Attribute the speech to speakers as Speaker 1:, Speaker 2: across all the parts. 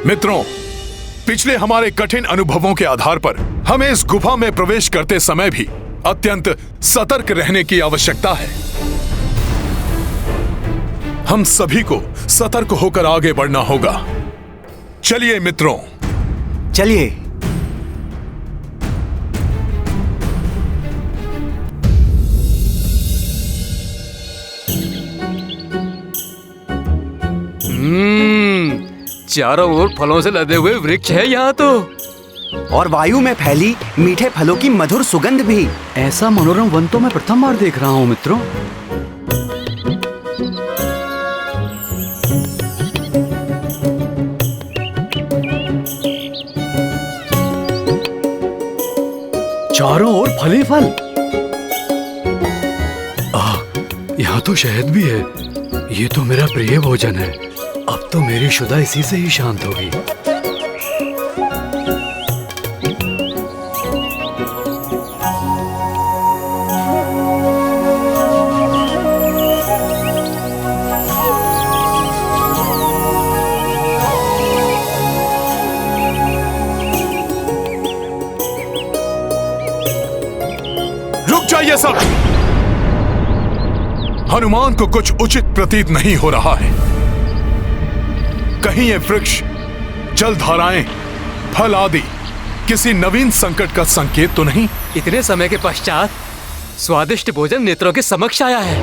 Speaker 1: मित्रों, पिछले हमारे कठिन अनुभवों के आधार पर हमें इस गुफा में प्रवेश करते समय भी अत्यंत सतर्क रहने की आवश्यकता है। हम सभी को सतर्क होकर आगे बढ़ना होगा। चलिए मित्रों,
Speaker 2: चलिए।
Speaker 3: चारों ओर फलों से लदे हुए वृक्ष है यहाँ तो,
Speaker 2: और वायु में फैली मीठे फलों की मधुर सुगंध भी।
Speaker 3: ऐसा मनोरम वन तो मैं प्रथम बार देख रहा हूँ मित्रों। चारों ओर फल ही फल। यहाँ तो शहद भी है। ये तो मेरा प्रिय भोजन है। अब तो मेरी शुदा इसी से ही शांत होगी।
Speaker 1: रुक जाइए सब। हनुमान को कुछ उचित प्रतीत नहीं हो रहा है। कहीं ये वृक्ष, जलधाराएं, फल आदि किसी नवीन संकट का संकेत तो नहीं?
Speaker 3: इतने समय के पश्चात स्वादिष्ट भोजन नेत्रों के समक्ष आया है।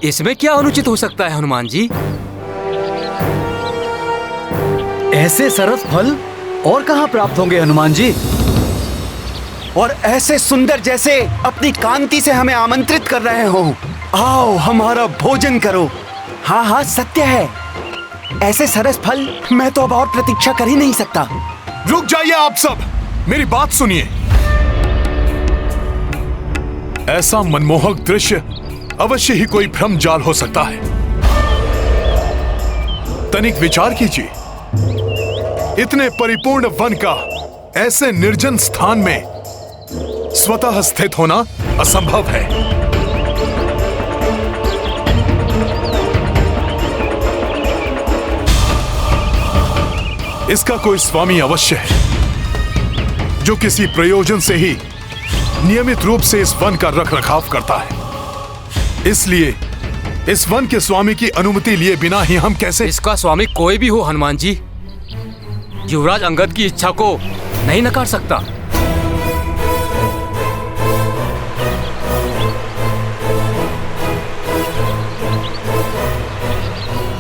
Speaker 3: इसमें क्या अनुचित हो सकता है हनुमान जी? ऐसे सरस फल और कहाँ प्राप्त होंगे हनुमान जी?
Speaker 2: और ऐसे सुंदर जैसे अपनी कांति से हमें आमंत्रित कर रहे हो। आओ हमारा भोजन करो। हाँ हाँ, सत्य है। ऐसे सरस फल मैं तो अब और प्रतीक्षा कर ही नहीं सकता।
Speaker 1: रुक जाइए आप सब, मेरी बात सुनिए। ऐसा मनमोहक दृश्य अवश्य ही कोई भ्रम जाल हो सकता है। तनिक विचार कीजिए, इतने परिपूर्ण वन का ऐसे निर्जन स्थान में स्वतः स्थित होना असंभव है। इसका कोई स्वामी अवश्य है, जो किसी प्रयोजन से ही नियमित रूप से इस वन का रखरखाव करता है। इसलिए इस वन के स्वामी की अनुमति लिए बिना ही हम कैसे...
Speaker 3: इसका स्वामी कोई भी हो हनुमान जी, युवराज अंगद की इच्छा को नहीं नकार सकता।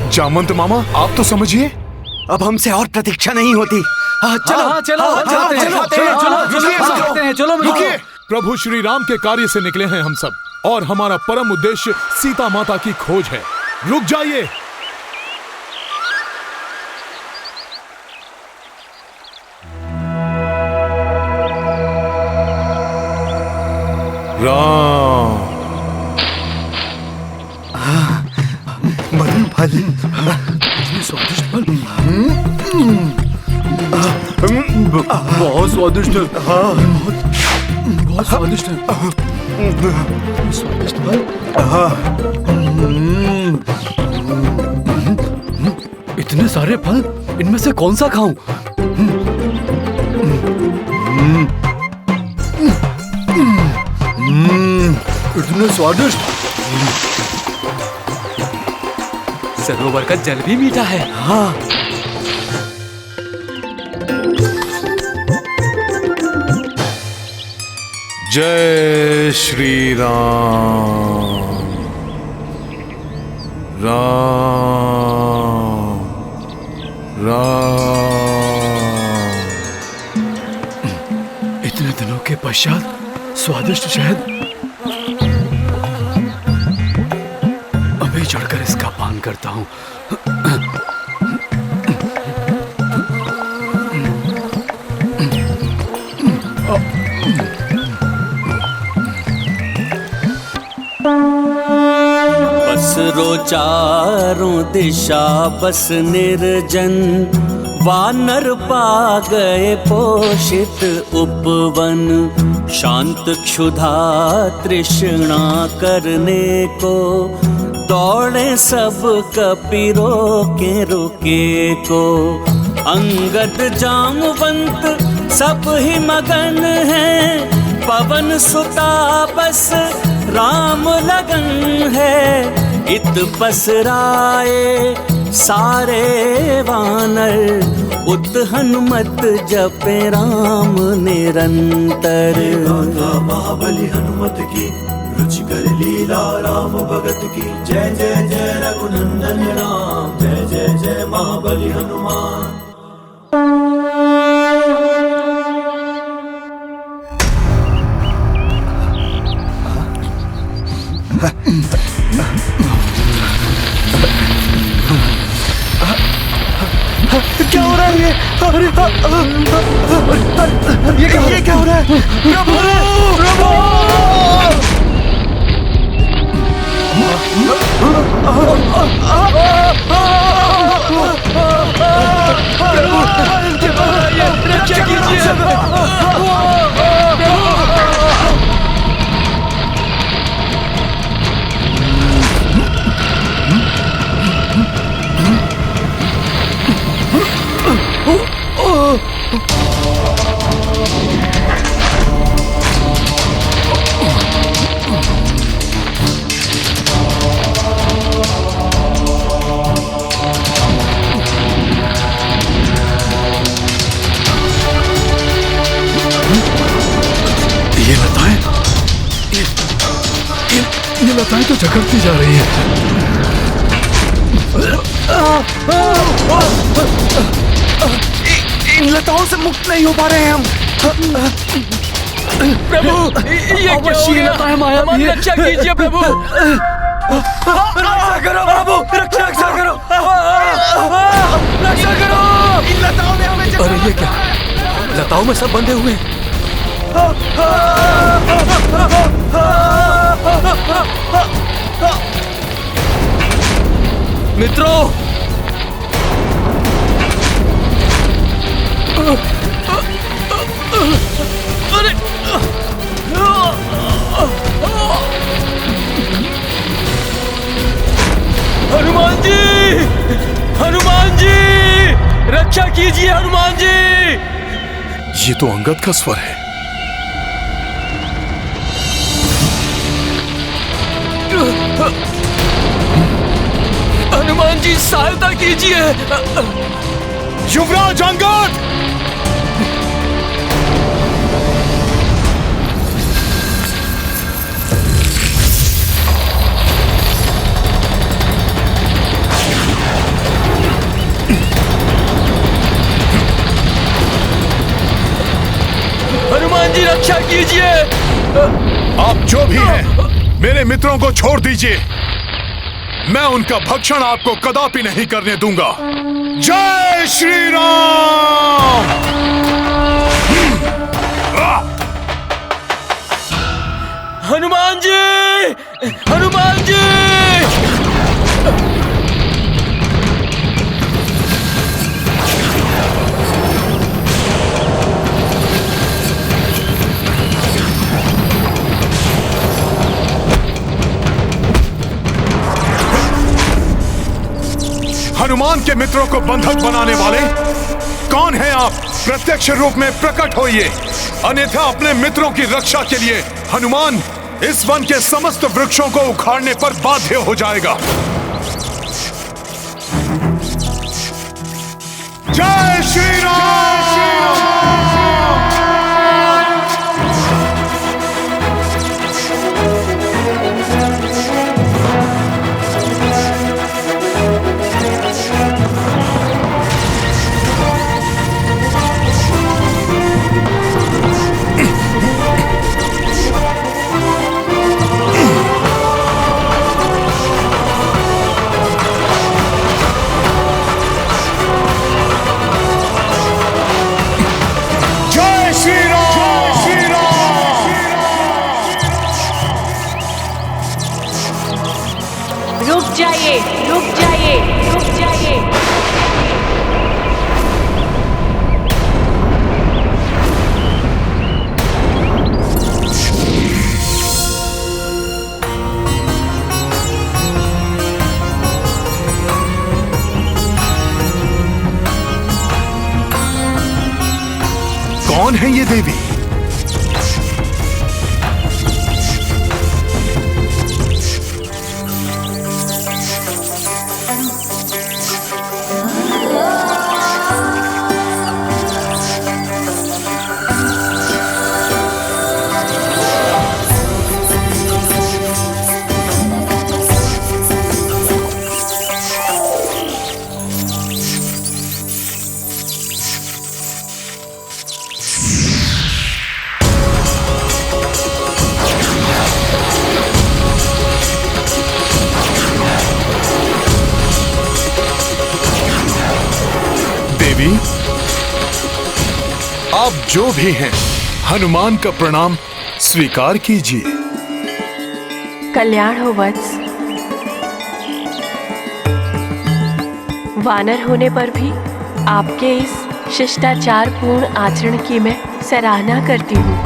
Speaker 1: जामवंत मामा, आप तो समझिए।
Speaker 2: अब हमसे और प्रतीक्षा नहीं होती।
Speaker 3: चलो।
Speaker 1: रुकिए। प्रभु श्री राम के कार्य से निकले हैं हम सब, और हमारा परम उद्देश्य सीता माता की खोज है। रुक जाइए। राम।
Speaker 2: मधुर फल,
Speaker 3: स्वादिष्ट फल, बहुत स्वादिष्ट है। बहुत स्वादिष्ट है। स्वादिष्ट फल। इतने सारे फल, इनमें से कौन सा खाऊं? इतने स्वादिष्ट। सरोवर का जल भी मीठा है। हाँ।
Speaker 1: जय श्री राम। राम राम।
Speaker 3: इतने दिनों के पश्चात स्वादिष्ट शहद। अभी चढ़कर इसका पान करता हूँ।
Speaker 4: बसरो चारों दिशा बस निर्जन, वानर पा गए पोषित उपवन। शांत क्षुधा तृष्णा करने को दौड़े सब कपीरो के रुके को। अंगद जामवंत सब ही मगन है, पवन सुता बस राम लगन है। इत पसराए सारे वानर, उत हनुमत जपे राम निरंतर।
Speaker 5: महाबली हनुमत की रुचिकर लीला राम भगत की। जय जय जय रघुनंदन राम, जय जय जय महाबली हनुमान।
Speaker 2: क्या हो रहा है ये? अरे ये क्या हो रहा है? प्रभु प्रभु रक्षा कीजिए।
Speaker 3: ये लताएं तो झकड़ती जा रही है।
Speaker 2: इन लताओं से मुक्त नहीं हो पा रहे हैं हम।
Speaker 6: प्रभु ये क्या हो गया? हमारी रक्षा कीजिए प्रभु।
Speaker 2: रक्षा करो प्रभु, रक्षा करो, रक्षा करो। इन लताओं ने हमें
Speaker 6: अरे ये क्या? लताओं में सब बंधे हुए हैं। मित्रों, अरे हनुमान जी, हनुमान जी, रक्षा कीजिए हनुमान जी।
Speaker 1: ये तो अंगद का स्वर है।
Speaker 6: हनुमान जी सहायता कीजिए।
Speaker 1: युवराज अंगद!
Speaker 6: हनुमान जी रक्षा कीजिए।
Speaker 1: आप जो भी हैं, मेरे मित्रों को छोड़ दीजिए। मैं उनका भक्षण आपको कदापि नहीं करने दूंगा। जय श्री राम।
Speaker 6: हनुमान जी, हनुमान जी।
Speaker 1: हनुमान के मित्रों को बंधक बनाने वाले कौन हैं आप? प्रत्यक्ष रूप में प्रकट होइए, अन्यथा अपने मित्रों की रक्षा के लिए हनुमान इस वन के समस्त वृक्षों को उखाड़ने पर बाध्य हो जाएगा। जय श्री राम। बताइए देवी। देवी, आप जो भी हैं, हनुमान का प्रणाम स्वीकार कीजिए।
Speaker 7: कल्याण हो वत्स। वानर होने पर भी आपके इस शिष्टाचार पूर्ण आचरण की मैं सराहना करती हूँ,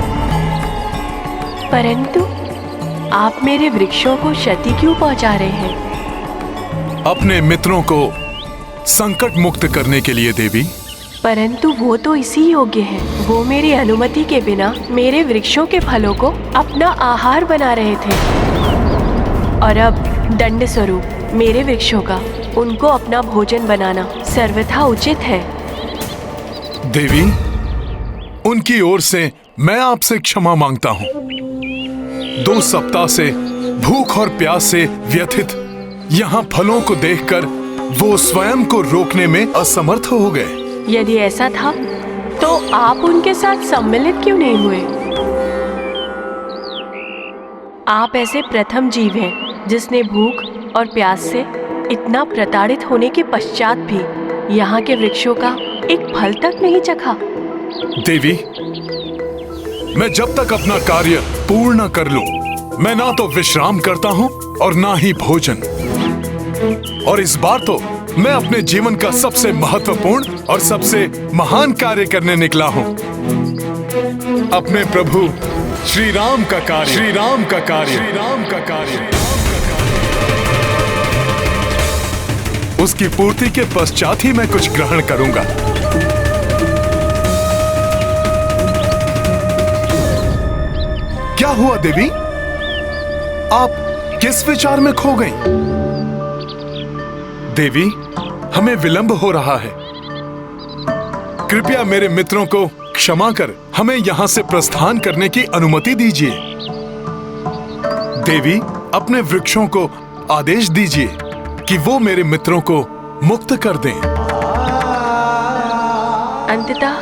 Speaker 7: परंतु आप मेरे वृक्षों को क्षति क्यों पहुंचा रहे हैं?
Speaker 1: अपने मित्रों को संकट मुक्त करने के लिए देवी।
Speaker 7: परंतु वो तो इसी योग्य है। वो मेरी अनुमति के बिना मेरे वृक्षों के फलों को अपना आहार बना रहे थे, और अब दंड स्वरूप मेरे वृक्षों का उनको अपना भोजन बनाना सर्वथा उचित है।
Speaker 1: देवी, उनकी ओर से मैं आपसे क्षमा मांगता हूँ। 2 सप्ताह से भूख और प्यास से व्यथित यहाँ फलों को देखकर वो स्वयं को रोकने में असमर्थ हो गए।
Speaker 7: यदि ऐसा था तो आप उनके साथ सम्मिलित क्यों नहीं हुए? आप ऐसे प्रथम जीव हैं जिसने भूख और प्यास से इतना प्रताड़ित होने के पश्चात भी यहाँ के वृक्षों का एक फल तक नहीं चखा।
Speaker 1: देवी, मैं जब तक अपना कार्य पूर्ण कर लूं, मैं ना तो विश्राम करता हूं और ना ही भोजन। और इस बार तो मैं अपने जीवन का सबसे महत्वपूर्ण और सबसे महान कार्य करने निकला हूं। अपने प्रभु श्री राम का कार्य, श्री राम का कार्य, श्री राम का कार्य। उसकी पूर्ति के पश्चात ही मैं कुछ ग्रहण करूंगा। क्या हुआ देवी? आप किस विचार में खो गई? देवी, हमें विलंब हो रहा है। कृपया मेरे मित्रों को क्षमा कर हमें यहां से प्रस्थान करने की अनुमति दीजिए। देवी, अपने वृक्षों को आदेश दीजिए कि वो मेरे मित्रों को मुक्त कर दें।
Speaker 7: अंततः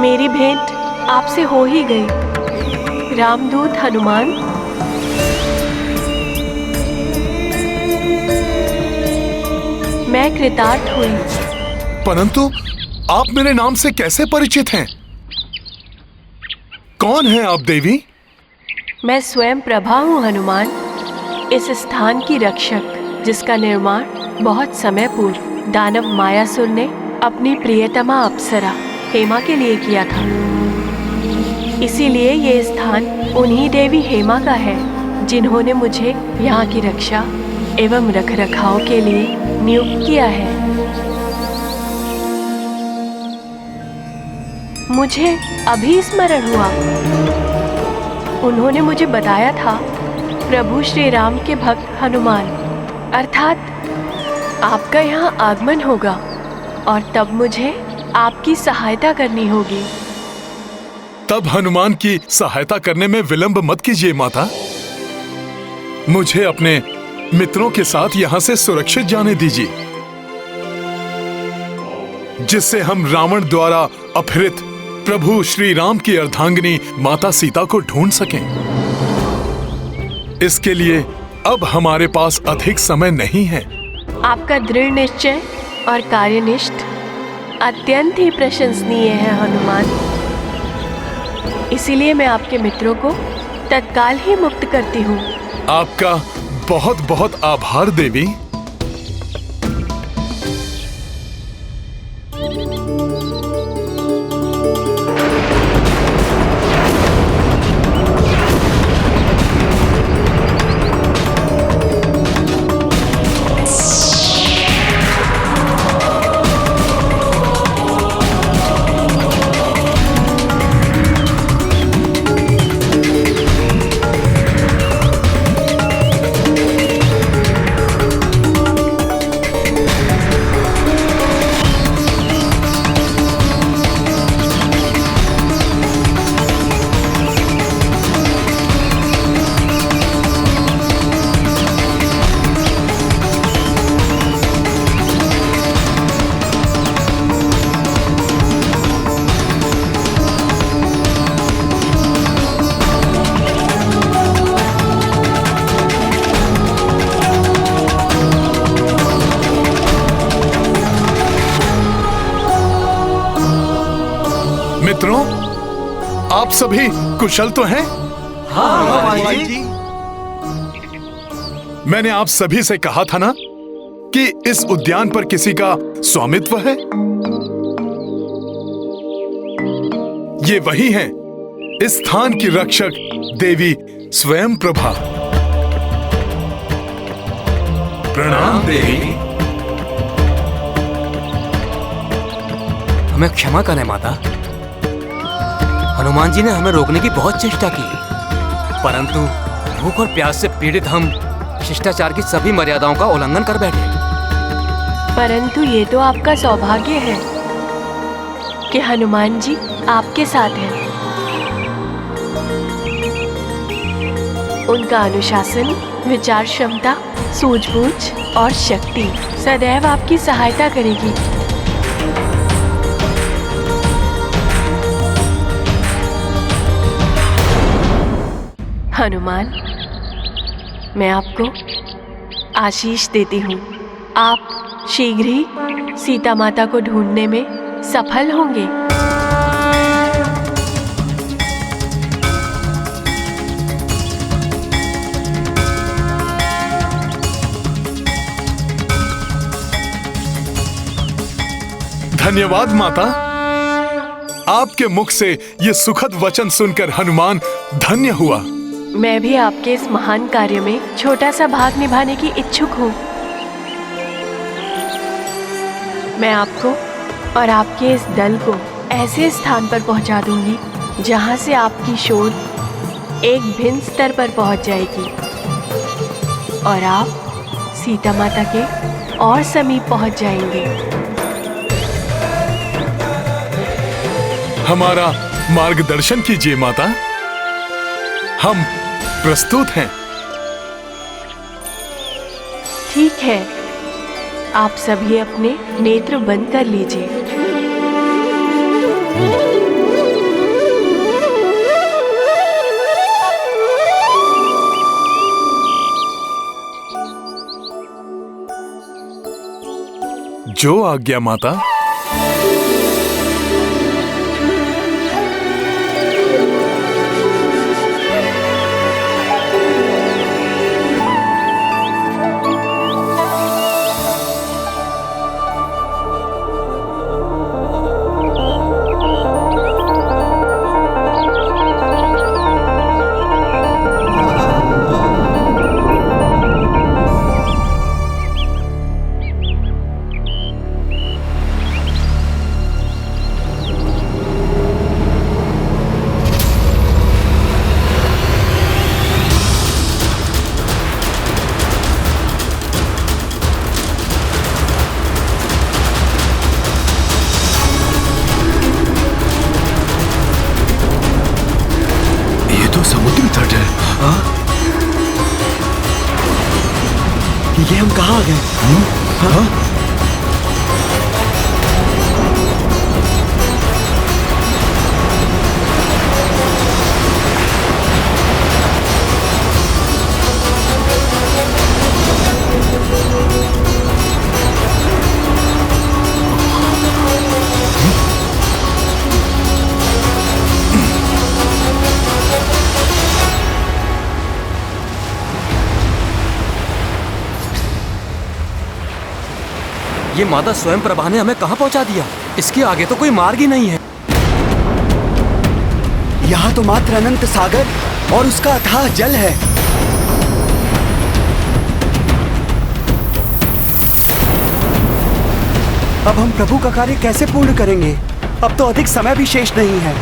Speaker 7: मेरी भेंट आपसे हो ही गई। रामदूत हनुमान, मैं कृतार्थ हुई।
Speaker 1: परंतु आप मेरे नाम से कैसे परिचित हैं? कौन हैं आप देवी?
Speaker 7: मैं स्वयं प्रभा हूँ हनुमान, इस स्थान की रक्षक, जिसका निर्माण बहुत समय पूर्व दानव मायासुर ने अपनी प्रियतमा अप्सरा हेमा के लिए किया था। इसीलिए ये स्थान उन्हीं देवी हेमा का है, जिन्होंने मुझे यहाँ की रक्षा एवं रखरखाव के लिए नियुक्त किया है। मुझे अभी स्मरण हुआ, उन्होंने मुझे बताया था प्रभु श्री राम के भक्त हनुमान, अर्थात आपका यहाँ आगमन होगा, और तब मुझे आपकी सहायता करनी होगी।
Speaker 1: तब हनुमान की सहायता करने में विलंब मत कीजिए माता। मुझे अपने मित्रों के साथ यहाँ से सुरक्षित जाने दीजिए, जिससे हम रावण द्वारा अपहृत प्रभु श्री राम की अर्धांगिनी माता सीता को ढूंढ सकें। इसके लिए अब हमारे पास अधिक समय नहीं है।
Speaker 7: आपका दृढ़ निश्चय और कार्यनिष्ठ अत्यंत ही प्रशंसनीय है हनुमान। इसीलिए मैं आपके मित्रों को तत्काल ही मुक्त करती हूँ।
Speaker 1: आपका बहुत बहुत आभार देवी। आप सभी कुशल तो हैं?
Speaker 2: हाँ हनुमान जी।
Speaker 1: मैंने आप सभी से कहा था ना कि इस उद्यान पर किसी का स्वामित्व है। ये वही हैं, इस स्थान की रक्षक देवी स्वयं प्रभा। प्रणाम देवी।
Speaker 6: हमें क्षमा करें माता। हनुमान जी ने हमें रोकने की बहुत चेष्टा की, परंतु भूख और प्यास से पीड़ित हम शिष्टाचार की सभी मर्यादाओं का उल्लंघन कर बैठे।
Speaker 7: परंतु ये तो आपका सौभाग्य है कि हनुमान जी आपके साथ हैं। उनका अनुशासन, विचार क्षमता, सूझबूझ और शक्ति सदैव आपकी सहायता करेगी। हनुमान, मैं आपको आशीष देती हूँ। आप शीघ्र ही सीता माता को ढूंढने में सफल होंगे।
Speaker 1: धन्यवाद माता। आपके मुख से ये सुखद वचन सुनकर हनुमान धन्य हुआ।
Speaker 7: मैं भी आपके इस महान कार्य में छोटा सा भाग निभाने की इच्छुक हूँ। मैं आपको और आपके इस दल को ऐसे स्थान पर पहुँचा दूंगी जहाँ से आपकी शोध एक भिन्न स्तर पर पहुँच जाएगी और आप सीता माता के और समीप पहुँच जाएंगे।
Speaker 1: हमारा मार्गदर्शन कीजिए माता, हम प्रस्तुत हैं।
Speaker 7: ठीक है, आप सभी अपने नेत्र बंद कर लीजिए।
Speaker 1: जो आज्ञा माता।
Speaker 2: ये हम कहाँ आ गए? हाँ?
Speaker 6: ये माता स्वयं प्रभा ने हमें कहाँ पहुँचा दिया? इसके आगे तो कोई मार्ग ही नहीं है।
Speaker 2: यहाँ तो मात्र अनंत सागर और उसका अथाह जल है। अब हम प्रभु का कार्य कैसे पूर्ण करेंगे? अब तो अधिक समय भी शेष नहीं है।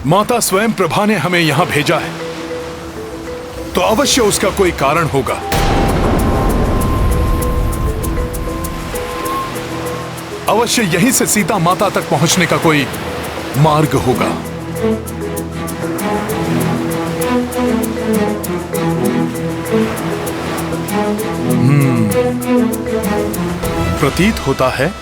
Speaker 1: माता स्वयं प्रभा ने हमें यहाँ भेजा है तो अवश्य उसका कोई कारण होगा। अवश्य यहीं से सीता माता तक पहुंचने का कोई मार्ग होगा। प्रतीत होता है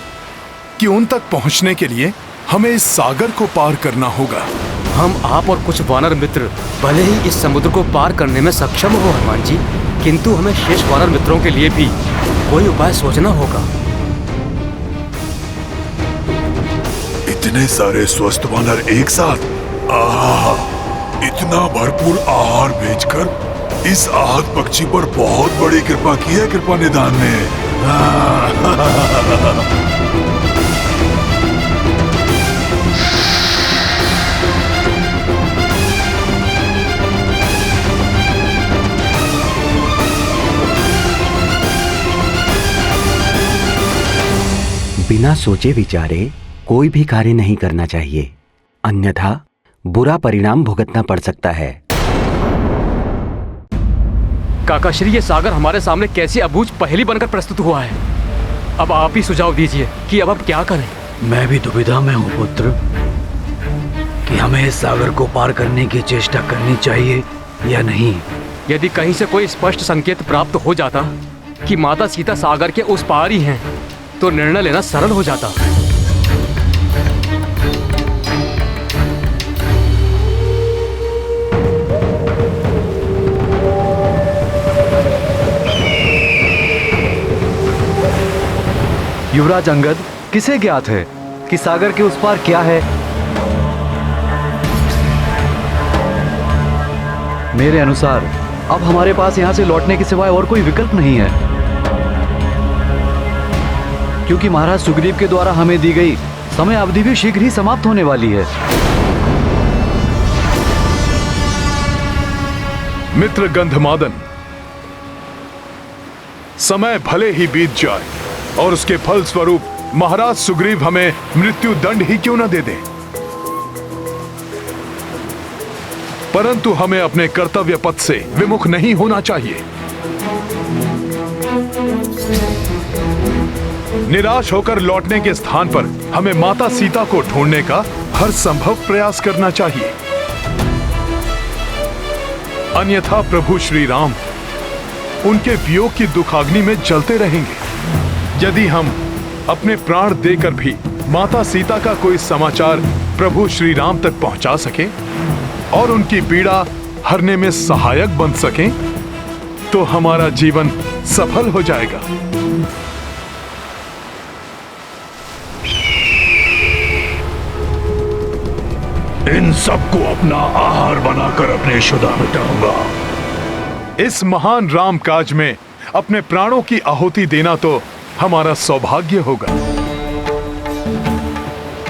Speaker 1: कि उन तक पहुंचने के लिए हमें इस सागर को पार करना होगा।
Speaker 6: हम, आप और कुछ वानर मित्र भले ही इस समुद्र को पार करने में सक्षम हो हनुमान जी, किंतु हमें शेष वानर मित्रों के लिए भी कोई उपाय सोचना होगा।
Speaker 8: इतने सारे स्वस्थ वानर एक साथ। आहा, इतना भरपूर आहार भेजकर इस आहत पक्षी पर बहुत बड़ी कृपा की है कृपा निधान ने।
Speaker 2: बिना सोचे विचारे कोई भी कार्य नहीं करना चाहिए, अन्यथा बुरा परिणाम भुगतना पड़ सकता है।
Speaker 6: काकाश्री, ये सागर हमारे सामने कैसी अबूझ पहेली बनकर प्रस्तुत हुआ है। अब आप ही सुझाव दीजिए कि अब क्या करें।
Speaker 3: मैं भी दुविधा में हूँ पुत्र कि हमें इस सागर को पार करने की चेष्टा करनी चाहिए या नहीं।
Speaker 6: यदि कहीं से कोई स्पष्ट संकेत प्राप्त हो जाता कि माता सीता सागर के उस पार ही हैं, तो निर्णय लेना सरल हो जाता।
Speaker 3: युवराज अंगद, किसे ज्ञात है कि सागर के उस पार क्या है? मेरे अनुसार अब हमारे पास यहां से लौटने के सिवाय और कोई विकल्प नहीं है, क्योंकि महाराज सुग्रीव के द्वारा हमें दी गई समय अवधि भी शीघ्र ही समाप्त होने वाली है।
Speaker 1: मित्र गंधमादन, समय भले ही बीत जाए और उसके फल स्वरूप महाराज सुग्रीव हमें मृत्यु दंड ही क्यों न दे दें, परंतु हमें अपने कर्तव्य पथ से विमुख नहीं होना चाहिए। निराश होकर लौटने के स्थान पर हमें माता सीता को ढूंढने का हर संभव प्रयास करना चाहिए, अन्यथा प्रभु श्री राम उनके वियोग की दुखाग्नि में जलते रहेंगे। यदि हम अपने प्राण देकर भी माता सीता का कोई समाचार प्रभु श्री राम तक पहुंचा सके और उनकी पीड़ा हरने में सहायक बन सकें, तो हमारा जीवन सफल हो जाएगा।
Speaker 8: इन सबको अपना आहार बनाकर अपने शुदा मिटाऊंगा।
Speaker 1: इस महान राम काज में अपने प्राणों की आहुति देना तो हमारा सौभाग्य होगा।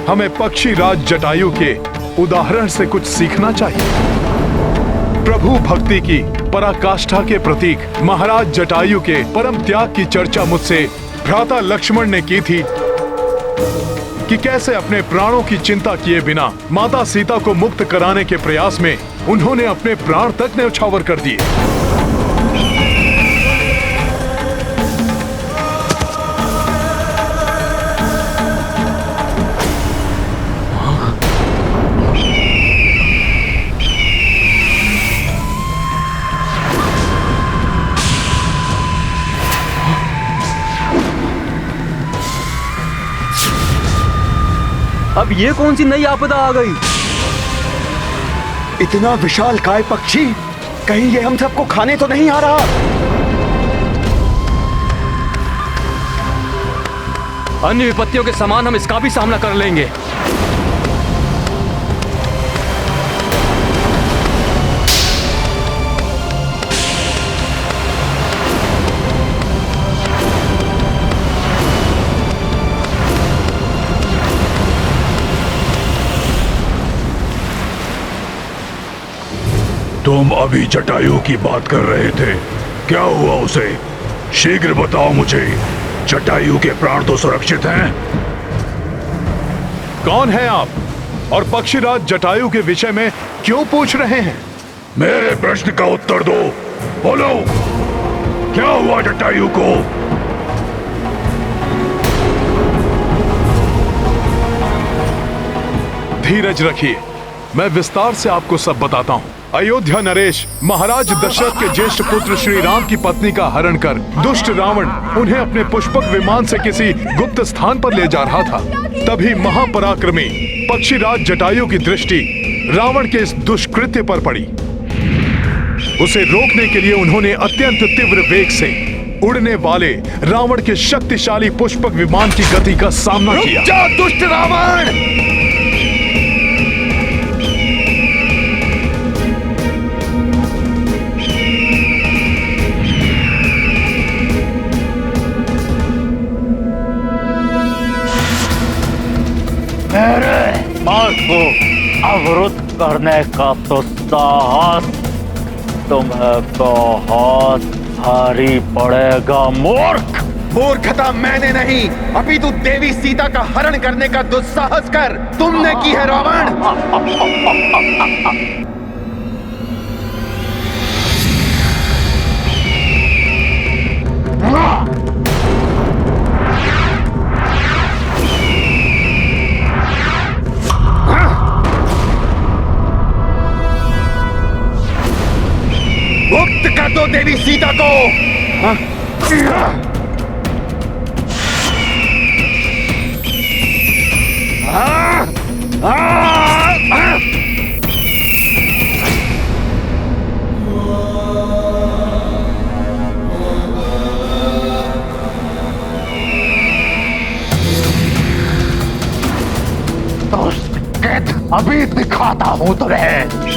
Speaker 1: हमें पक्षी राज जटायु के उदाहरण से कुछ सीखना चाहिए। प्रभु भक्ति की पराकाष्ठा के प्रतीक महाराज जटायु के परम त्याग की चर्चा मुझसे भ्राता लक्ष्मण ने की थी कि कैसे अपने प्राणों की चिंता किए बिना माता सीता को मुक्त कराने के प्रयास में उन्होंने अपने प्राण तक न्यौछावर कर दिए।
Speaker 6: अब ये कौन सी नई आपदा आ गई?
Speaker 2: इतना विशाल काय पक्षी, कहीं ये हम सबको खाने तो नहीं आ रहा?
Speaker 6: अन्य विपत्तियों के समान हम इसका भी सामना कर लेंगे।
Speaker 8: तुम अभी जटायु की बात कर रहे थे, क्या हुआ उसे? शीघ्र बताओ मुझे। जटायु के प्राण तो सुरक्षित हैं?
Speaker 1: कौन है आप और पक्षीराज जटायु के विषय में क्यों पूछ रहे हैं?
Speaker 8: मेरे प्रश्न का उत्तर दो। बोलो, क्या हुआ जटायु को?
Speaker 1: धीरज रखिए, मैं विस्तार से आपको सब बताता हूँ। अयोध्या नरेश महाराज दशरथ के ज्येष्ठ पुत्र श्री राम की पत्नी का हरण कर दुष्ट रावण उन्हें अपने पुष्पक विमान से किसी गुप्त स्थान पर ले जा रहा था। तभी महापराक्रमी पक्षीराज जटायु की दृष्टि रावण के इस दुष्कृत्य पर पड़ी। उसे रोकने के लिए उन्होंने अत्यंत तीव्र वेग से उड़ने वाले रावण के शक्तिशाली पुष्पक विमान की गति का सामना किया।
Speaker 2: रुक जा दुष्ट रावण!
Speaker 9: मेरे मार्ग को अवरुद्ध करने का तो साहस तुम्हें बहुत भारी पड़ेगा मूर्ख।
Speaker 2: मूर्खता मैंने नहीं, अभी तू देवी सीता का हरण करने का दुस्साहस कर तुमने की है रावण। मुक्त कर दो देवी सीता को।
Speaker 9: तो अभी दिखाता हूं तुम्हें।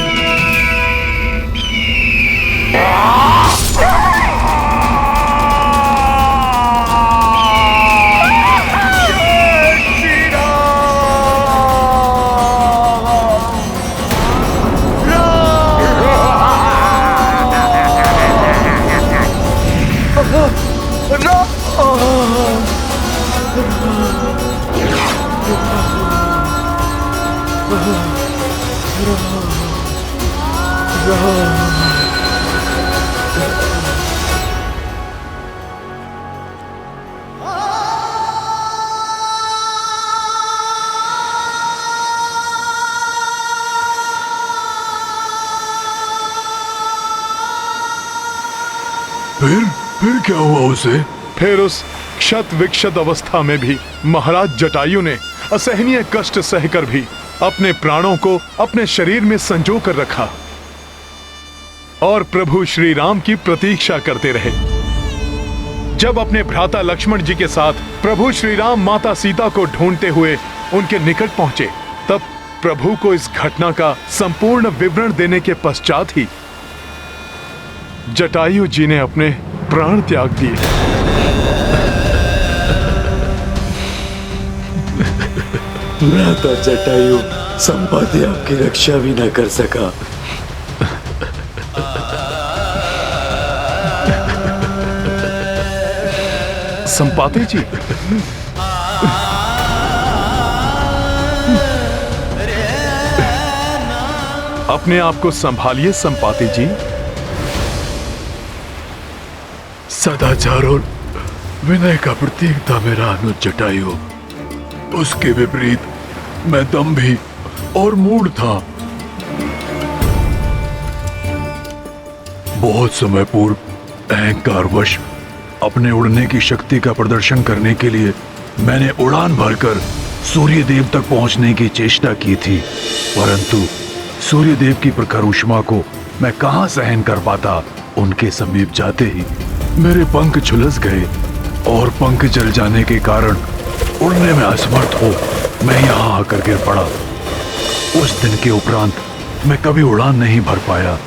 Speaker 8: फिर क्या हुआ उसे?
Speaker 1: फिर उस क्षत विक्षत अवस्था में भी महाराज जटायु ने असहनीय कष्ट सहकर भी अपने प्राणों को अपने शरीर में संजो कर रखा और प्रभु श्री राम की प्रतीक्षा करते रहे। जब अपने भ्राता लक्ष्मण जी के साथ प्रभु श्री राम माता सीता को ढूंढते हुए उनके निकट पहुंचे, तब प्रभु को इस घटना का संपूर्ण विवरण देने के पश्चात ही जटायु जी ने अपने प्राण त्याग दिए।
Speaker 3: भ्राता जटायु संपाति आपकी रक्षा भी न कर सका।
Speaker 1: संपाति जी, अपने आप को संभालिए संपाति जी।
Speaker 8: सदाचार और विनय का प्रतीक था मेरा अनुज जटायु। उसके विपरीत मैं दंभी और मूढ़ था। बहुत समय पूर्व अहंकारवश अपने उड़ने की शक्ति का प्रदर्शन करने के लिए मैंने उड़ान भरकर सूर्य देव तक पहुंचने की चेष्टा की थी, परंतु सूर्य देव की प्रखर ऊष्मा को मैं कहां सहन कर पाता। उनके समीप जाते ही मेरे पंख झुलस गए और पंख जल जाने के कारण उड़ने में असमर्थ हो मैं यहाँ आकर गिर पड़ा। उस दिन के उपरांत मैं कभी उड़ान नहीं भर पाया।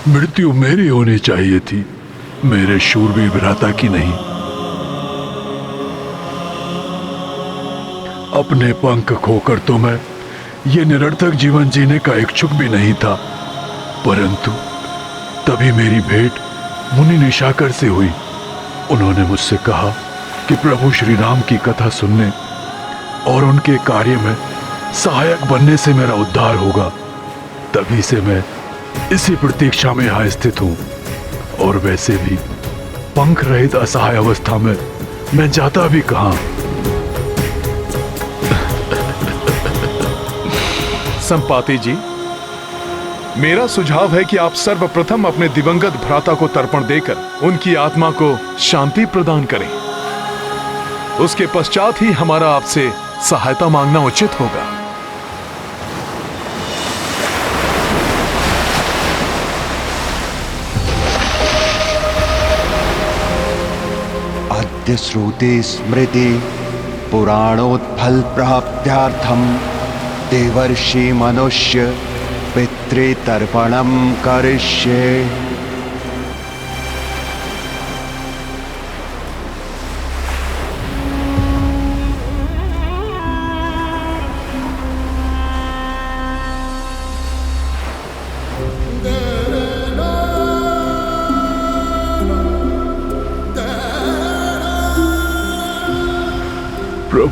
Speaker 8: मृत्यु मेरी होनी चाहिए थी, मेरे शूरवीर भ्राता की नहीं। अपने पंख खोकर तो मैं ये निरर्थक जीवन जीने का इच्छुक भी नहीं था, परंतु तभी मेरी भेंट मुनि निशाकर से हुई। उन्होंने मुझसे कहा कि प्रभु श्री राम की कथा सुनने और उनके कार्य में सहायक बनने से मेरा उद्धार होगा। तभी से मैं इसी प्रतीक्षा में यहाँ स्थित हूँ, और वैसे भी पंख रहित असहाय अवस्था में मैं जाता भी कहाँ।
Speaker 1: संपाति जी, मेरा सुझाव है कि आप सर्वप्रथम अपने दिवंगत भ्राता को तर्पण देकर उनकी आत्मा को शांति प्रदान करें। उसके पश्चात ही हमारा आपसे सहायता मांगना उचित होगा।
Speaker 2: अद्य श्रुते स्मृति पुराणोत्फल प्राप्त्यार्थम देवर्षि मनुष्य पितृतर्पणम करिष्ये।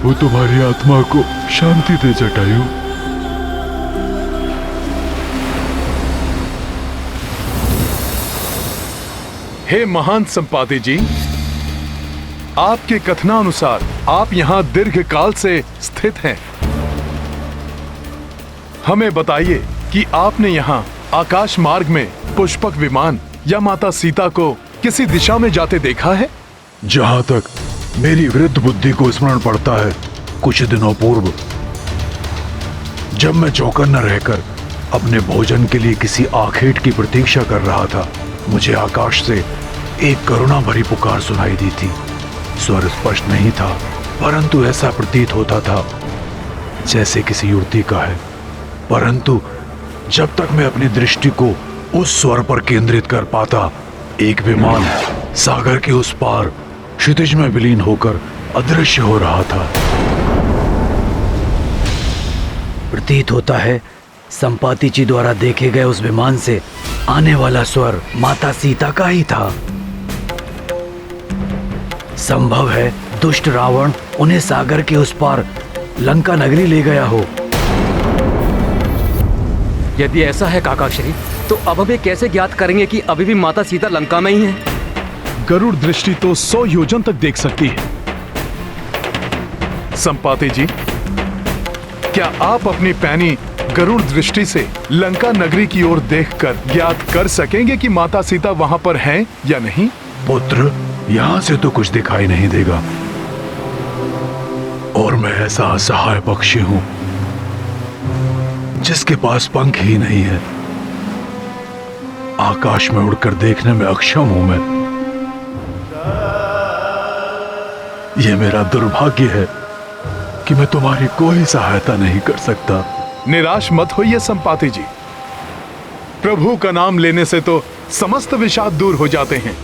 Speaker 8: प्रभु तुम्हारी आत्मा को शांति दे जटायु।
Speaker 1: हे महान संपाति जी, आपके कथनानुसार आप यहाँ दीर्घ काल से स्थित हैं। हमें बताइए कि आपने यहाँ आकाश मार्ग में पुष्पक विमान या माता सीता को किसी दिशा में जाते देखा है?
Speaker 8: जहां तक मेरी वृद्ध बुद्धि को स्मरण पड़ता है, कुछ दिनों पूर्व जब मैं चौकन्ना रहकर अपने भोजन के लिए किसी आखेट की प्रतीक्षा कर रहा था, मुझे आकाश से एक करुणा भरी पुकार सुनाई दी थी। स्वर स्पष्ट नहीं था, परंतु ऐसा प्रतीत होता था जैसे किसी युवती का है। परंतु जब तक मैं अपनी दृष्टि को उस स्वर पर केंद्रित कर पाता, एक विमान सागर के उस पार क्षितिज में विलीन होकर अदृश्य हो रहा था।
Speaker 3: प्रतीत होता है संपाति जी द्वारा देखे गए उस विमान से आने वाला स्वर माता सीता का ही था। संभव है दुष्ट रावण उन्हें सागर के उस पार लंका नगरी ले गया हो।
Speaker 6: यदि ऐसा है काकाश्री, तो अब हमें कैसे ज्ञात करेंगे कि अभी भी माता सीता लंका में ही है?
Speaker 1: गरुड़ दृष्टि तो 100 योजन तक देख सकती है। संपाति जी, क्या आप अपनी पैनी गरुड़ दृष्टि से लंका नगरी की ओर देखकर ज्ञात कर सकेंगे कि माता सीता वहां पर हैं या नहीं?
Speaker 8: पुत्र, यहां से तो कुछ दिखाई नहीं देगा, और मैं ऐसा असहाय पक्षी हूं जिसके पास पंख ही नहीं है। आकाश में उड़कर देखने में अक्षम हूं मैं। यह मेरा दुर्भाग्य है कि मैं तुम्हारी कोई सहायता नहीं कर सकता।
Speaker 1: निराश मत होइए संपाति जी, प्रभु का नाम लेने से तो समस्त विषाद दूर हो जाते हैं।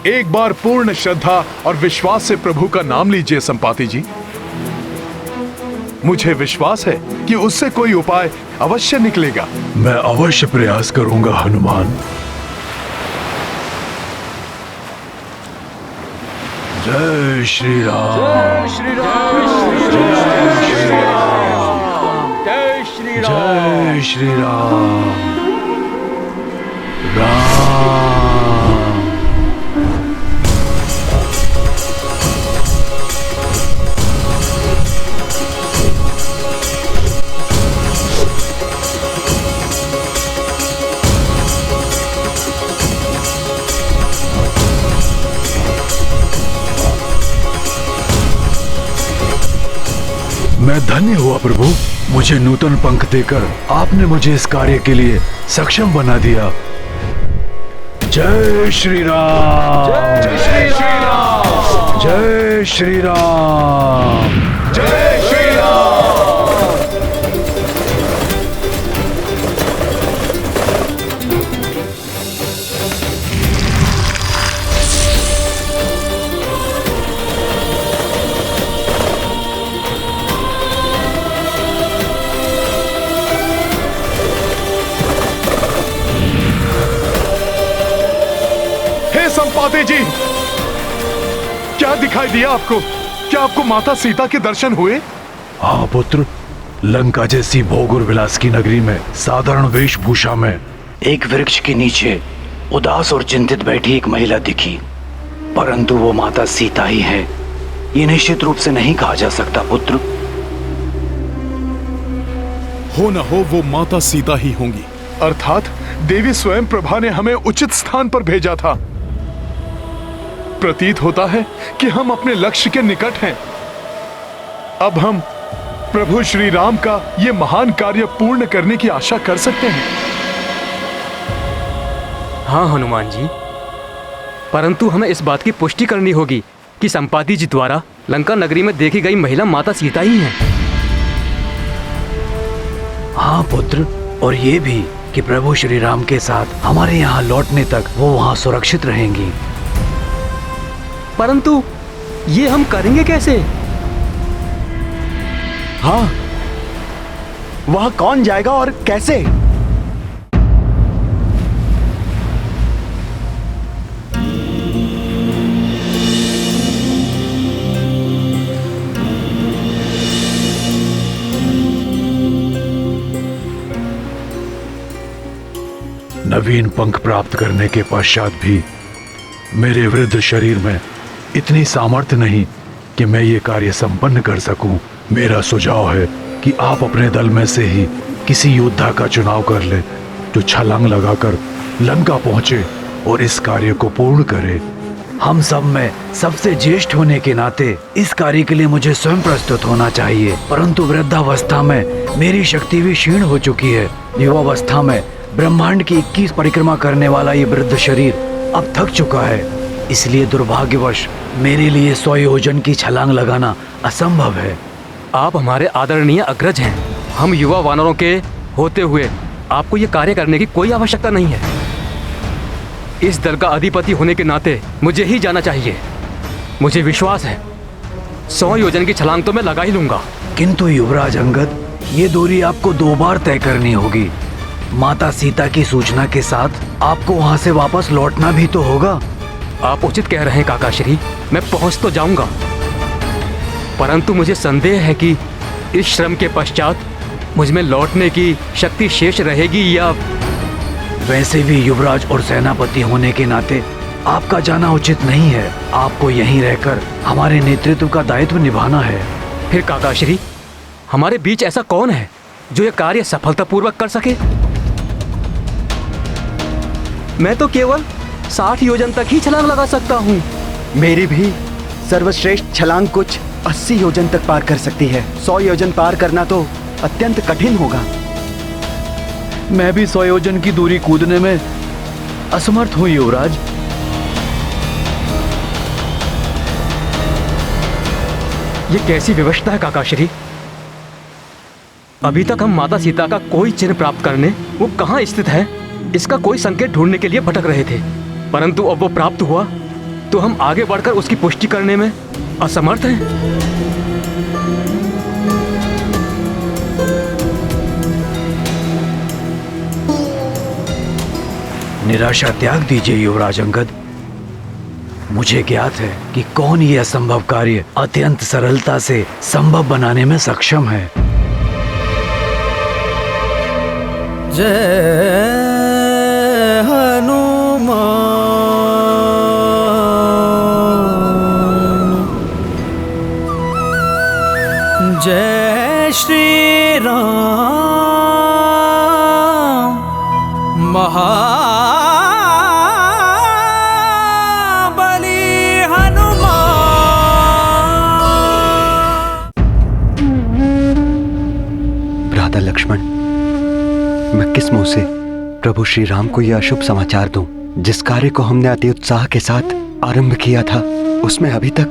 Speaker 1: एक बार पूर्ण श्रद्धा और विश्वास से प्रभु का नाम लीजिए संपाति जी। मुझे विश्वास है कि उससे कोई उपाय अवश्य निकलेगा।
Speaker 8: मैं अवश्य प्रयास करूंगा हनुमान। जय श्री राम।
Speaker 6: जय श्री राम।
Speaker 8: जय श्री
Speaker 6: राम। जय श्री राम।
Speaker 8: जय श्री राम। राम। मैं धन्य हुआ प्रभु, मुझे नूतन पंख देकर आपने मुझे इस कार्य के लिए सक्षम बना दिया। जय श्री राम।
Speaker 1: जय श्री राम।
Speaker 8: जय श्री राम।
Speaker 1: जय श्री राम। संपाति जी, क्या दिखाई दिया आपको? क्या आपको माता सीता के दर्शन हुए?
Speaker 8: हाँ पुत्र, लंका जैसी भोग और विलास की नगरी में साधारण वेशभूषा में
Speaker 3: एक वृक्ष के नीचे उदास और चिंतित बैठी एक महिला दिखी, परंतु वो माता सीता ही है, ये निश्चित रूप से नहीं कहा जा सकता पुत्र।
Speaker 1: हो न हो वो माता सीता ही होंगी, अर्थात देवी स्वयं प्रभा ने हमें उचित स्थान पर भेजा था। प्रतीत होता है कि हम अपने लक्ष्य के निकट हैं। अब हम प्रभु श्री राम का ये महान कार्य पूर्ण करने की आशा कर सकते हैं।
Speaker 6: हाँ हनुमान जी, परंतु हमें इस बात की पुष्टि करनी होगी कि संपाति जी द्वारा लंका नगरी में देखी गई महिला माता सीता ही है।
Speaker 3: हाँ पुत्र, और ये भी कि प्रभु श्री राम के साथ हमारे यहाँ लौटने तक वो वहाँ सुरक्षित रहेंगी।
Speaker 6: परंतु ये हम करेंगे कैसे?
Speaker 2: हाँ, वहां कौन जाएगा और कैसे?
Speaker 8: नवीन पंख प्राप्त करने के पश्चात भी मेरे वृद्ध शरीर में इतनी सामर्थ्य नहीं कि मैं ये कार्य संपन्न कर सकूं। मेरा सुझाव है कि आप अपने दल में से ही किसी योद्धा का चुनाव कर ले जो छलांग लगाकर लंका पहुंचे और इस कार्य को पूर्ण करे।
Speaker 3: हम सब में सबसे ज्येष्ठ होने के नाते इस कार्य के लिए मुझे स्वयं प्रस्तुत होना चाहिए, परंतु वृद्धावस्था में मेरी शक्ति भी क्षीण हो चुकी है। युवावस्था में ब्रह्मांड की 21 परिक्रमा करने वाला ये वृद्ध शरीर अब थक चुका है, इसलिए दुर्भाग्यवश मेरे लिए 100 योजन की छलांग लगाना असंभव है।
Speaker 6: आप हमारे आदरणीय अग्रज हैं। हम युवा वानरों के होते हुए आपको ये कार्य करने की कोई आवश्यकता नहीं है। इस दल का अधिपति होने के नाते मुझे ही जाना चाहिए। मुझे विश्वास है 100 योजन की छलांग तो मैं लगा ही लूंगा।
Speaker 3: किंतु युवराज अंगद, ये दूरी आपको 2 बार तय करनी होगी। माता सीता की सूचना के साथ आपको वहाँ से वापस लौटना भी तो होगा।
Speaker 6: आप उचित कह रहे हैं काका श्री, मैं पहुँच तो जाऊंगा, परंतु मुझे संदेह है कि इस श्रम के पश्चात मुझ में लौटने की शक्ति शेष रहेगी या।
Speaker 3: वैसे भी युवराज और सेनापति होने के नाते आपका जाना उचित नहीं है। आपको यहीं रहकर हमारे नेतृत्व का दायित्व निभाना है।
Speaker 6: फिर काका श्री, हमारे बीच ऐसा कौन है जो यह कार्य सफलतापूर्वक कर सके? मैं तो केवल 60 योजन तक ही छलांग लगा सकता हूँ।
Speaker 2: मेरी भी सर्वश्रेष्ठ छलांग कुछ 80 योजन तक पार कर सकती है। 100 योजन पार करना तो अत्यंत कठिन होगा।
Speaker 3: मैं भी 100 योजन की दूरी कूदने में असमर्थ हूँ युवराज।
Speaker 6: ये कैसी व्यवस्था है काका श्री? अभी तक हम माता सीता का कोई चिन्ह प्राप्त करने वो कहाँ स्थित है इसका कोई संकेत ढूंढने के लिए भटक रहे थे, परंतु अब वो प्राप्त हुआ तो हम आगे बढ़कर उसकी पुष्टि करने में असमर्थ हैं।
Speaker 3: निराशा त्याग दीजिए युवराज अंगद। मुझे ज्ञात है कि कौन ये असंभव कार्य अत्यंत सरलता से संभव बनाने में सक्षम है।
Speaker 4: जय हनुमान, जय श्री राम, महाबली हनुमान।
Speaker 2: भ्राता लक्ष्मण, मैं किस मुंह से प्रभु श्री राम को यह अशुभ समाचार दूं? जिस कार्य को हमने अति उत्साह के साथ आरंभ किया था उसमें अभी तक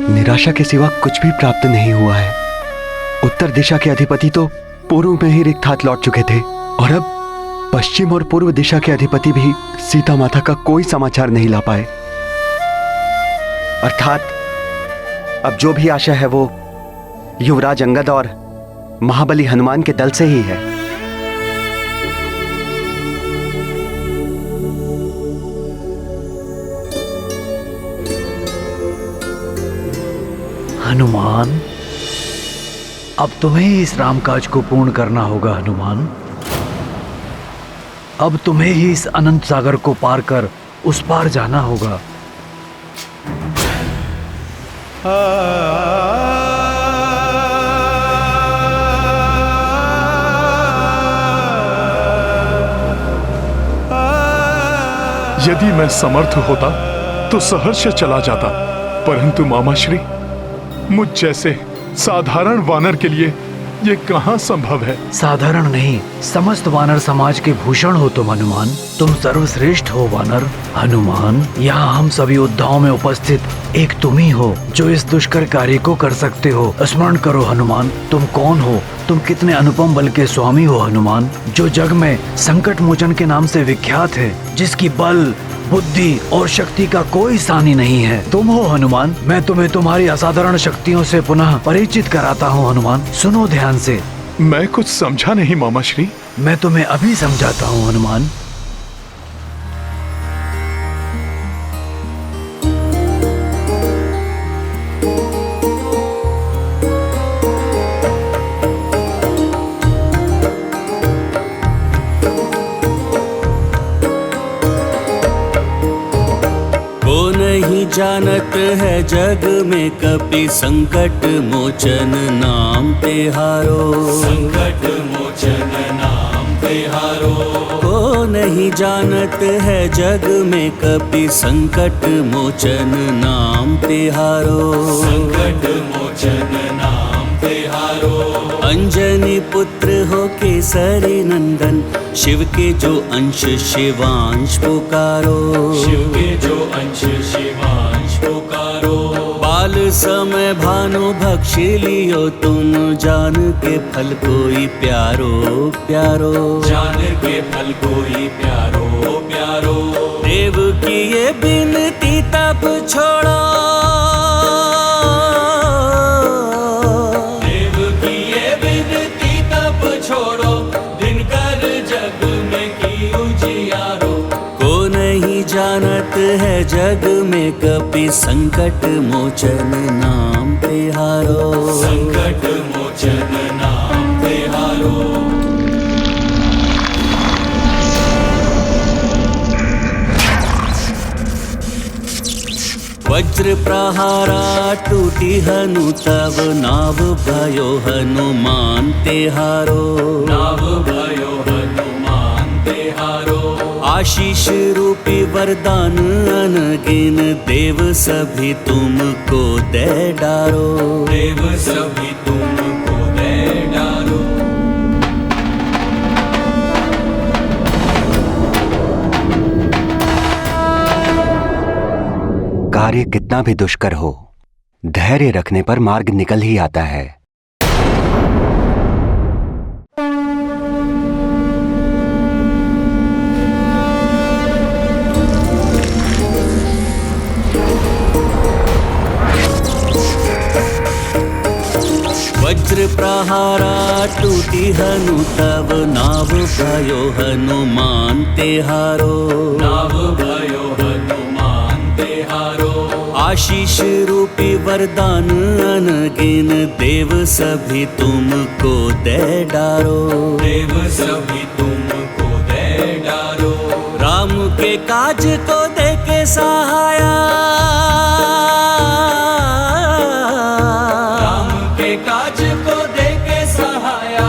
Speaker 2: निराशा के सिवा कुछ भी प्राप्त नहीं हुआ है। उत्तर दिशा के अधिपति तो पूर्व में ही रिक्त हाथ लौट चुके थे और अब पश्चिम और पूर्व दिशा के अधिपति भी सीता माता का कोई समाचार नहीं ला पाए। अर्थात अब जो भी आशा है वो युवराज अंगद और महाबली हनुमान के दल से ही है।
Speaker 3: हनुमान, अब तुम्हें ही इस रामकाज को पूर्ण करना होगा। हनुमान, अब तुम्हें ही इस अनंत सागर को पार कर उस पार जाना होगा।
Speaker 1: यदि मैं समर्थ होता तो सहर्ष चला जाता, परंतु मामाश्री, मुझ जैसे साधारण वानर के लिए ये कहाँ संभव है?
Speaker 3: साधारण नहीं, समस्त वानर समाज के भूषण हो तुम हनुमान। तुम सर्वश्रेष्ठ हो वानर। हनुमान, यहाँ हम सभी योद्धाओं में उपस्थित एक तुम ही हो जो इस दुष्कर कार्य को कर सकते हो। स्मरण करो हनुमान, तुम कौन हो? तुम कितने अनुपम बल के स्वामी हो हनुमान, जो जग में संकट मोचन के नाम से विख्यात है, जिसकी बल बुद्धि और शक्ति का कोई सानी नहीं है। तुम हो हनुमान। मैं तुम्हें तुम्हारी असाधारण शक्तियों से पुनः परिचित कराता हूँ हनुमान। सुनो ध्यान से।
Speaker 1: मैं कुछ समझा नहीं मामाश्री।
Speaker 3: मैं तुम्हें अभी समझाता हूँ हनुमान।
Speaker 10: जानत है जग में कपि संकट मोचन नाम तिहारो।
Speaker 5: संकट मोचन नाम तिहारो।
Speaker 10: को नहीं जानत है जग में कपि संकट मोचन नाम तिहारो।
Speaker 5: संकट मोचन नाम तिहारो।
Speaker 10: अंजनी पुत्र हो केसरी नंदन, शिव के जो अंश शिवांश पुकारो।
Speaker 5: शिव के जो अंश शिवांश पुकारो।
Speaker 10: बाल समय भानु भक्षी लियो तुम, जान के फल कोई प्यारो प्यारो।
Speaker 5: जान के फल कोई प्यारो प्यारो।
Speaker 10: देव की ये बिनती तब छोड़ो,
Speaker 5: देव की ये बिनती तब छोड़ो, दिनकर जग में की उजियारो।
Speaker 10: को नहीं जानत है जग में कपि संकट मोचन नाम तिहारो।
Speaker 5: संकट मोचन नाम तिहारो।
Speaker 10: वज्र प्रहारा टूटी हनु तब, नाव भयो हनुमान तिहारो।
Speaker 5: नाव भयो हनुमान तिहारो।
Speaker 10: आशीष रूपी वरदान अनगिन, देव सभी तुमको दे डारो।
Speaker 5: देव सभी तुमको दे डारो।
Speaker 2: कार्य कितना भी दुष्कर हो, धैर्य रखने पर मार्ग निकल ही आता है।
Speaker 10: वज्र प्रहारा टूटी हनु तब, नाव भयो हनुमान तिहारो।
Speaker 5: नाव भयो हनुमान तिहारो।
Speaker 10: आशीष रूपी वरदान अनगिन, देव सभी तुमको दे डारो।
Speaker 5: देव सभी तुमको दे डारो।
Speaker 10: राम के काज को दे के सहाया,
Speaker 5: राम के काज को दे के सहाया,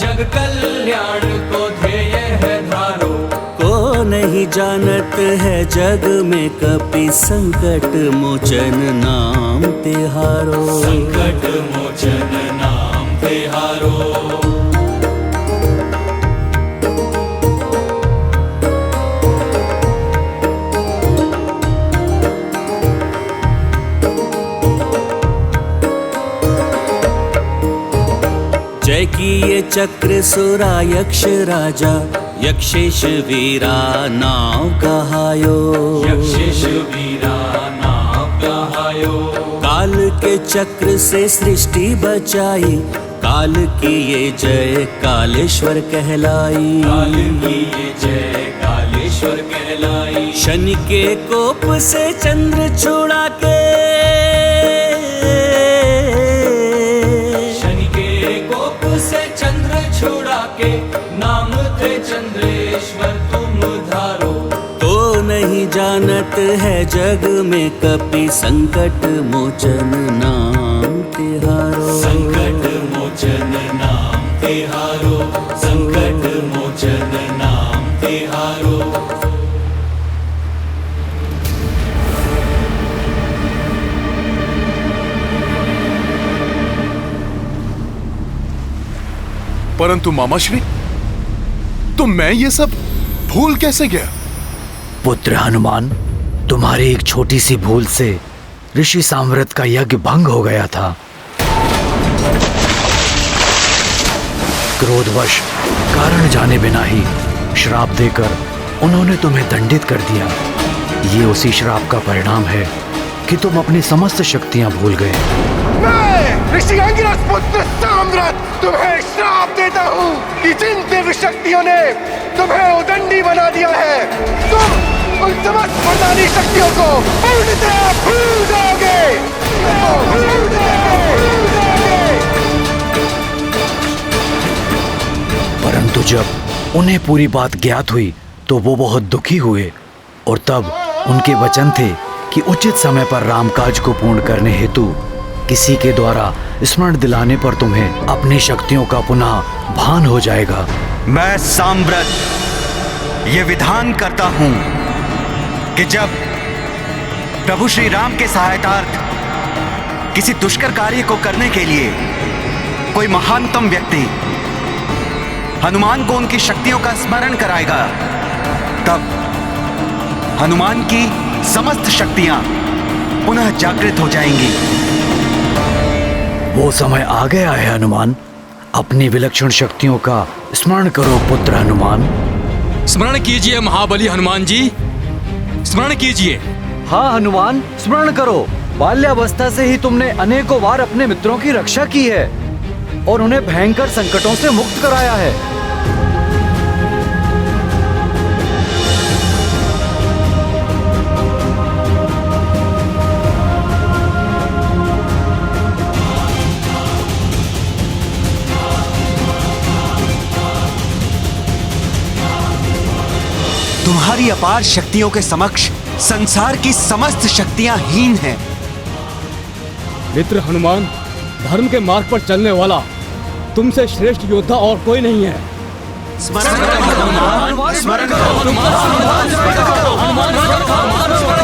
Speaker 5: जग कल्याण को ध्येय है धारो।
Speaker 10: को नहीं जानत है जग में कपि संकट मोचन नाम तिहारो।
Speaker 5: संकट मोचन नाम तिहारो।
Speaker 10: जय किए चक्र सुरा यक्ष राजा, यक्षेश वीरा नाव कहायो।
Speaker 5: यक्षेश वीरा नाव कहायो।
Speaker 10: काल के चक्र से सृष्टि बचाई, काल की ये जय कालेश्वर कहलाई।
Speaker 5: काल की ये जय कालेश्वर कहलाई।
Speaker 10: शनि के कोप से चंद्र छुड़ा के,
Speaker 5: शनि के कोप से चंद्र छुड़ा के, नाम थे चंद्रेश्वर तुम धारो।
Speaker 10: तो नहीं जानत है जग में कपि संकट मोचन नाम तिहारो।
Speaker 5: संकट मोचन नाम तिहारो। संकट मोचन नाम तिहारो।
Speaker 1: परंतु मामाश्री, तो मैं ये सब भूल कैसे गया?
Speaker 3: पुत्र हनुमान, तुम्हारी एक छोटी सी भूल से ऋषि सामव्रत का यज्ञ भंग हो गया था। क्रोधवश कारण जाने बिना ही श्राप देकर उन्होंने तुम्हें दंडित कर दिया। ये उसी श्राप का परिणाम है कि तुम अपनी समस्त शक्तियां भूल गए।
Speaker 11: मैं ऋषि अंगिरस पुत्र सामव्रत तुम्हें श्राप देता हूँ कि जिन दिव्य शक्तियों ने तुम्हें उदंडी बना दिया है, तुम उन समस्त वरदानी शक्तियों को पूर्णतः भूल जाओगे।
Speaker 3: परंतु जब उन्हें पूरी बात ज्ञात हुई तो वो बहुत दुखी हुए और तब उनके वचन थे कि उचित समय पर रामकाज को पूर्ण करने हेतु किसी के द्वारा स्मरण दिलाने पर तुम्हें अपनी शक्तियों का पुनः भान हो जाएगा।
Speaker 2: मैं सांव्रत ये विधान करता हूं कि जब प्रभु श्री राम के सहायतार्थ किसी दुष्कर कार्य को करने के लिए कोई महानतम व्यक्ति हनुमान को उनकी शक्तियों का स्मरण कराएगा, तब हनुमान की समस्त शक्तियां पुनः जागृत हो जाएंगी।
Speaker 3: वो समय आ गया है हनुमान, अपनी विलक्षण शक्तियों का स्मरण करो पुत्र हनुमान।
Speaker 6: स्मरण कीजिए महाबली हनुमान जी, स्मरण कीजिए।
Speaker 3: हाँ हनुमान, स्मरण करो। बाल्यावस्था से ही तुमने अनेकों बार अपने मित्रों की रक्षा की है और उन्हें भयंकर संकटों से मुक्त कराया है।
Speaker 2: तुम्हारी अपार शक्तियों के समक्ष संसार की समस्त शक्तियां हीन हैं।
Speaker 12: मित्र हनुमान, धर्म के मार्ग पर चलने वाला तुमसे श्रेष्ठ योद्धा और कोई नहीं है।
Speaker 2: स्मरण करो हनुमान, स्मरण करो हनुमान, स्मरण करो हनुमान,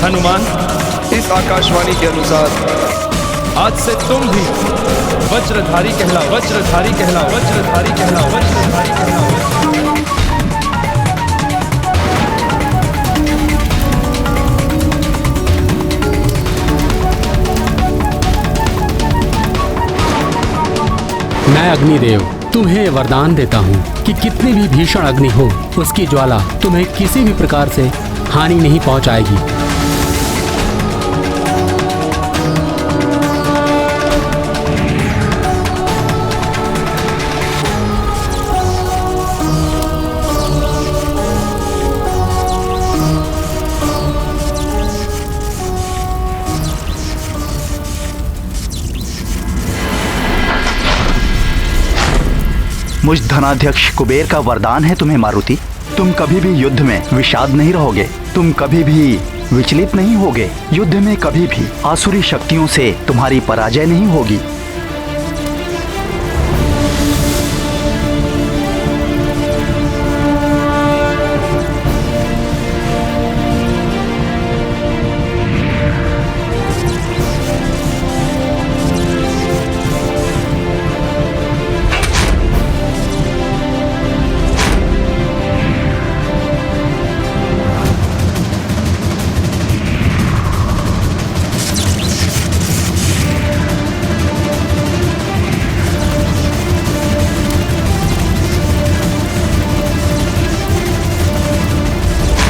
Speaker 13: हनुमान, इस आकाशवाणी के अनुसार आज से तुम भी वज्रधारी कहला, वज्रधारी कहला, वज्रधारी कहला, वज्रधारी कहला।
Speaker 14: मैं अग्निदेव तुम्हें वरदान देता हूँ कि कितनी भी भीषण अग्नि हो, उसकी ज्वाला तुम्हें किसी भी प्रकार से हानि नहीं पहुँचाएगी।
Speaker 2: मुझ धनाध्यक्ष कुबेर का वरदान है तुम्हें मारुति। तुम कभी भी युद्ध में विषाद नहीं रहोगे, तुम कभी भी विचलित नहीं होगे। युद्ध में कभी भी आसुरी शक्तियों से तुम्हारी पराजय नहीं होगी।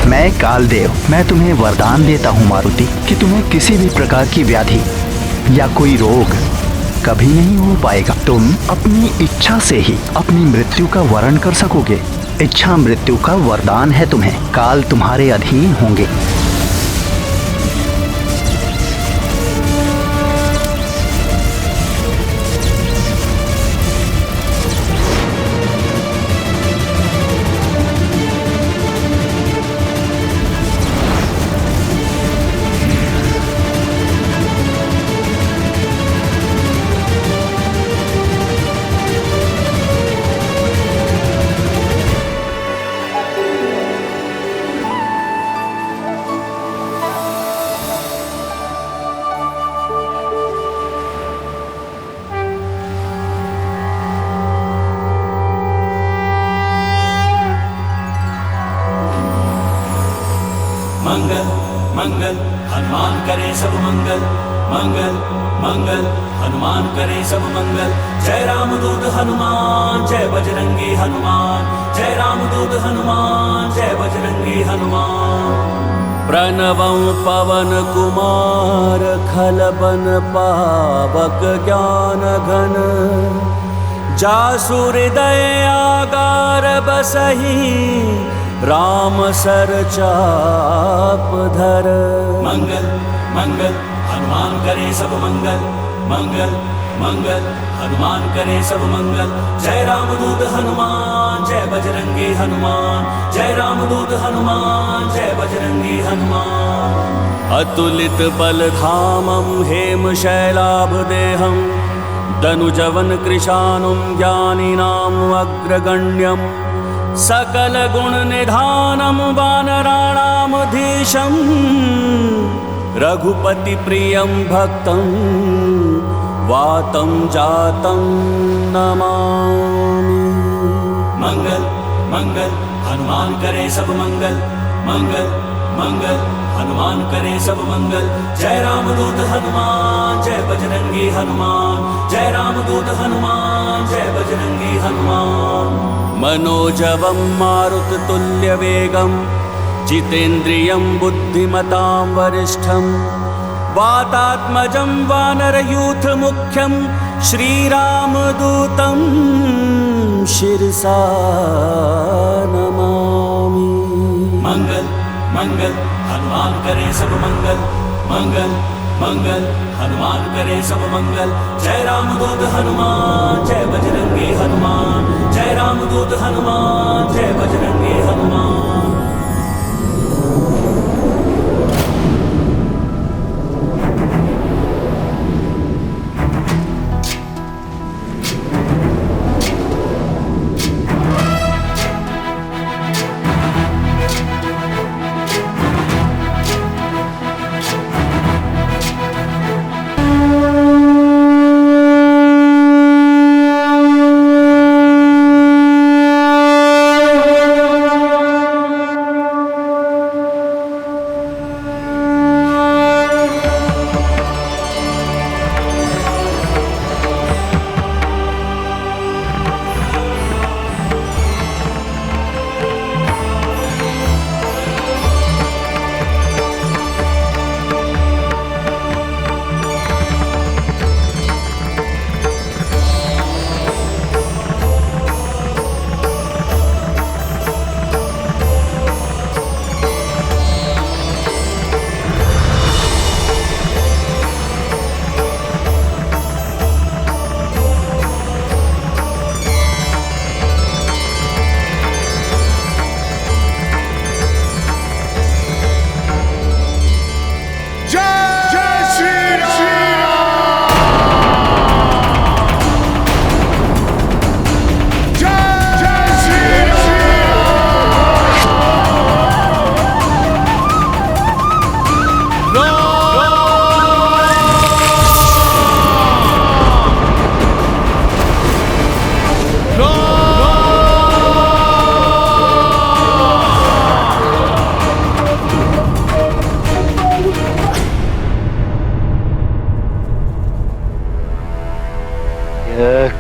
Speaker 2: मैं कालदेव, मैं तुम्हें वरदान देता हूँ मारुति कि तुम्हें किसी भी प्रकार की व्याधि या कोई रोग कभी नहीं हो पाएगा। तुम अपनी इच्छा से ही अपनी मृत्यु का वरण कर सकोगे। इच्छा मृत्यु का वरदान है तुम्हें। काल तुम्हारे अधीन होंगे।
Speaker 10: हनुमान करे सब मंगल मंगल मंगल, हनुमान करे सब मंगल। जय राम दूत हनुमान, जय बजरंगी हनुमान, जय राम दूत हनुमान, जय बजरंगी हनुमान। प्रणवं पवन कुमार खलबन पावक ज्ञान घन, जासु हृदय आगार बसहि राम सर चाप धर। मंगल मंगल हनुमान करे सब मंगल मंगल मंगल, हनुमान करे सब मंगल। जय राम दूत हनुमान, जय बजरंगी हनुमान, जय राम दूत हनुमान, जय बजरंगी हनुमान। अतुलित बल धामं हेम शैलाभ देहं, दनुजवन कृशानुं ज्ञानिनां अग्रगण्यं, सकल गुण निधानं वानराणां धीशं, रघुपति प्रियं भक्तं वातं जातं नमामि। मंगल मंगल हनुमान करे सब मंगल मंगल मंगल, हनुमान करे सब मंगल। जय राम दूत हनुमान, जय बजरंगी हनुमान, जय राम दूत हनुमान, जय बजरंगी हनुमान। मनोजवं मारुत तुल्य वेगं, जितेन्द्रियं बुद्धिमतां वरिष्ठं, वातात्मजं वानरयूथ मुख्यं, श्रीरामदूतं शिरसा नमामि। मंगल मंगल हनुमान करे सब मंगल मंगल मंगल, हनुमान करे सब मंगल। जय राम दूत हनुमान, जय बजरंगी हनुमान, जय राम दूत हनुमान, जय बजरंगी हनुमान।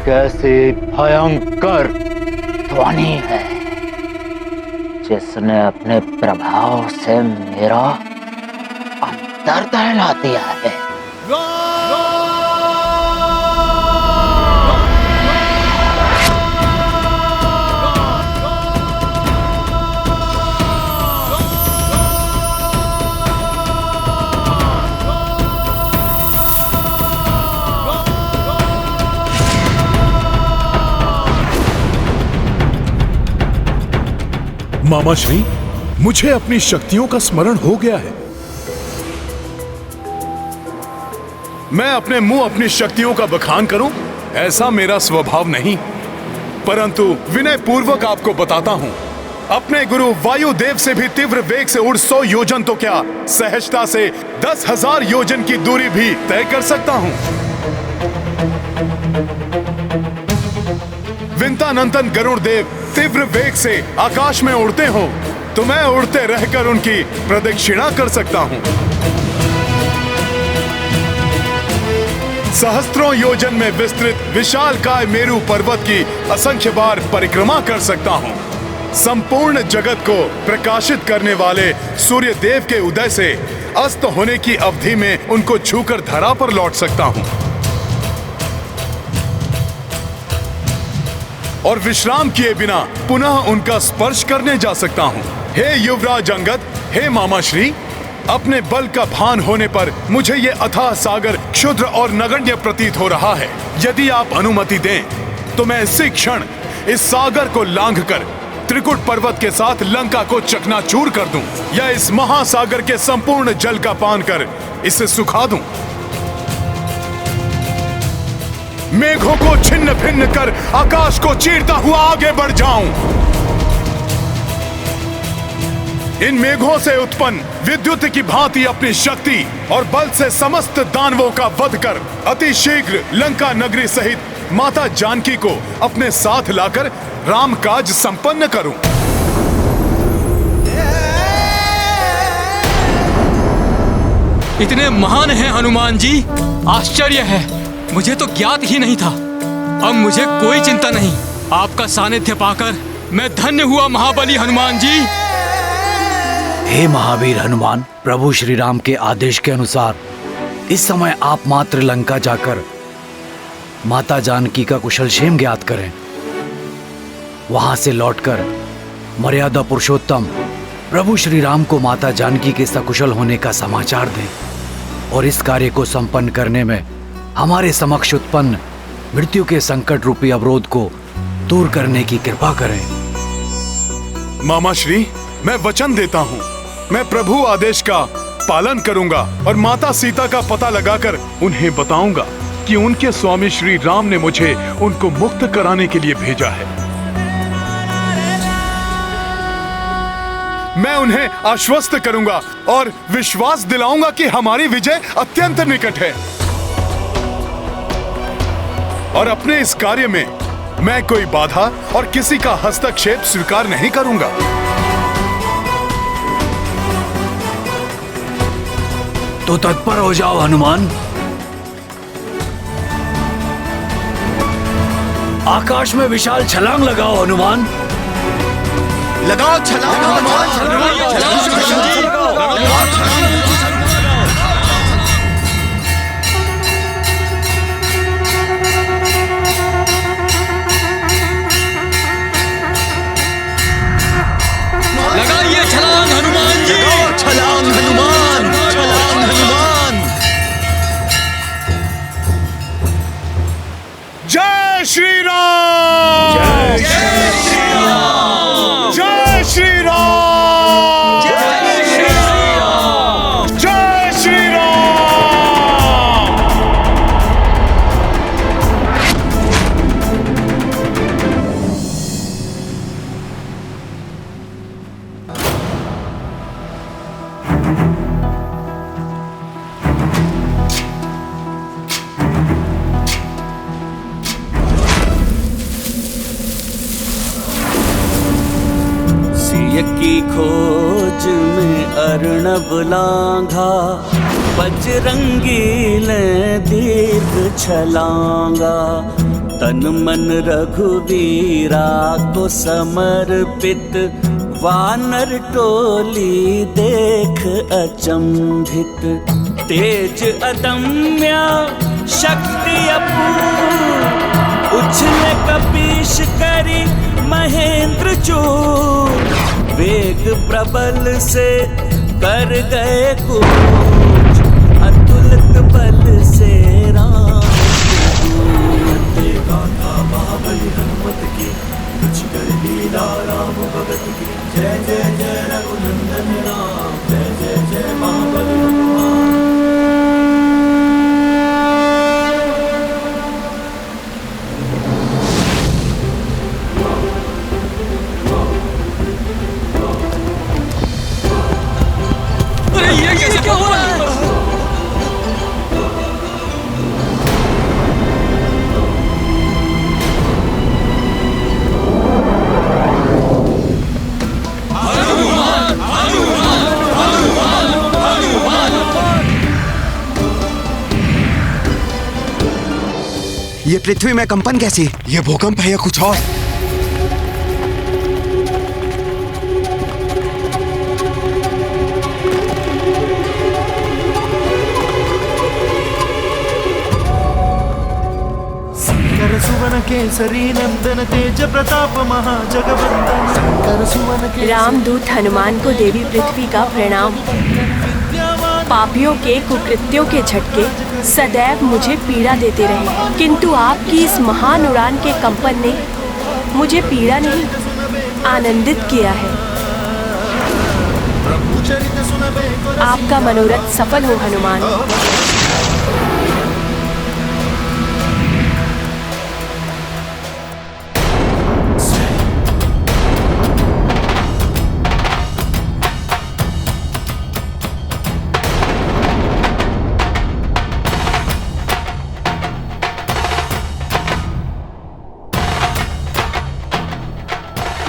Speaker 9: कैसी भयंकर ध्वनि है जिसने अपने प्रभाव से मेरा अंतर दहला दिया है।
Speaker 1: मामा श्री, मुझे अपनी शक्तियों का स्मरण हो गया है। मैं अपने मुंह अपनी शक्तियों का बखान करूं, ऐसा मेरा स्वभाव नहीं, परंतु विनय पूर्वक आपको बताता हूं, अपने गुरु वायुदेव से भी तीव्र वेग से उड़ 100 योजन तो क्या, सहजता से 10,000 योजन की दूरी भी तय कर सकता हूं। विंतानंतन गरुड़ देव तीव्र वेग से आकाश में उड़ते हो तो मैं उड़ते रहकर उनकी प्रदक्षिणा कर सकता हूं। सहस्त्रों योजन में विस्तृत विशालकाय मेरू पर्वत की असंख्य बार परिक्रमा कर सकता हूँ। संपूर्ण जगत को प्रकाशित करने वाले सूर्य देव के उदय से अस्त होने की अवधि में उनको छूकर धरा पर लौट सकता हूँ और विश्राम किए बिना पुनः उनका स्पर्श करने जा सकता हूँ। हे युवराज अंगद, हे मामा श्री, अपने बल का भान होने पर मुझे ये अथाह सागर क्षुद्र और नगण्य प्रतीत हो रहा है। यदि आप अनुमति दें तो मैं इसी क्षण इस सागर को लांघकर त्रिकुट पर्वत के साथ लंका को चकनाचूर कर दूं, या इस महासागर के संपूर्ण जल का पान कर इसे सुखा दूं। मेघों को छिन्न भिन्न कर आकाश को चीरता हुआ आगे बढ़ जाऊं। इन मेघों से उत्पन्न विद्युत की भांति अपनी शक्ति और बल से समस्त दानवों का वध कर अति शीघ्र लंका नगरी सहित माता जानकी को अपने साथ लाकर राम काज संपन्न करूं।
Speaker 6: इतने महान हैं हनुमान जी, आश्चर्य है, मुझे तो ज्ञात ही नहीं था। अब मुझे कोई चिंता नहीं, आपका सानिध्य पाकर मैं धन्य हुआ महाबली हनुमान जी।
Speaker 3: हे महावीर हनुमान, प्रभु श्री राम के आदेश के अनुसार इस समय आप मात्र लंका जाकर माता जानकी का कुशलक्षेम ज्ञात करें। वहां से लौटकर मर्यादा पुरुषोत्तम प्रभु श्री राम को माता जानकी के सकुशल होने का समाचार दें और इस कार्य को संपन्न करने में हमारे समक्ष उत्पन्न मृत्यु के संकट रूपी अवरोध को दूर करने की कृपा करें।
Speaker 1: मामा श्री, मैं वचन देता हूँ, मैं प्रभु आदेश का पालन करूंगा और माता सीता का पता लगाकर उन्हें बताऊंगा कि उनके स्वामी श्री राम ने मुझे उनको मुक्त कराने के लिए भेजा है। मैं उन्हें आश्वस्त करूंगा और विश्वास दिलाऊंगा कि हमारी विजय अत्यंत निकट है और अपने इस कार्य में मैं कोई बाधा और किसी का हस्तक्षेप स्वीकार नहीं करूंगा।
Speaker 3: तो तत्पर हो जाओ हनुमान। आकाश में विशाल छलांग लगाओ हनुमान।
Speaker 2: लगाओ छलांग हनुमान,
Speaker 6: लगाइए छलांग हनुमान जी,
Speaker 2: छलांग हनुमान, छलांग हनुमान।
Speaker 1: जय श्री राम, जय श्री राम, जय श्री राम, जय श्री राम, जय श्री राम।
Speaker 10: की खोज में अर्णब लांघा, बजरंगी ले दीर्घ छलांगा। तन मन रघुवीरा को समर्पित, वानर टोली देख अचंभित। तेज अदम्य शक्ति अपूर्व, उछले कपीश करी महेंद्र चूर। वेग प्रबल से कर गए कूच, अतुलित बल से राम
Speaker 5: गाथा महाबली हनुमत की, कुछ कर लीला राम भगत की। जय जय जय रघुनंदन राम, जय जय जय महाबली हनुमान।
Speaker 2: ये पृथ्वी में कंपन कैसे? ये भूकंप है या कुछ और?
Speaker 5: शंकर सुवन केसरी नंदन तेज प्रताप महाजगवंदन शंकर सुवन केसरी।
Speaker 7: रामदूत हनुमान को देवी पृथ्वी का प्रणाम। पापियों के कुकृत्यों के झटके सदैव मुझे पीड़ा देते रहे, किंतु आपकी इस महान उड़ान के कंपन ने मुझे पीड़ा नहीं, आनंदित किया है। आपका मनोरथ सफल हो हनुमान।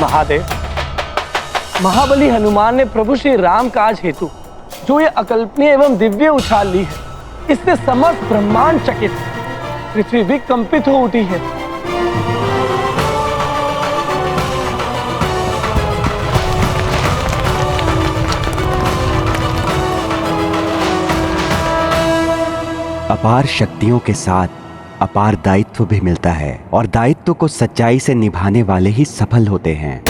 Speaker 15: महादेव, महाबली हनुमान ने प्रभु श्री राम काज हेतु जो ये अकल्पनीय एवं दिव्य उछाल ली है, इससे समस्त ब्रह्मांड चकित, पृथ्वी भी कंपित हो उठी है।
Speaker 2: अपार शक्तियों के साथ अपार दायित्व भी मिलता है और दायित्व को सच्चाई से निभाने वाले ही सफल होते हैं।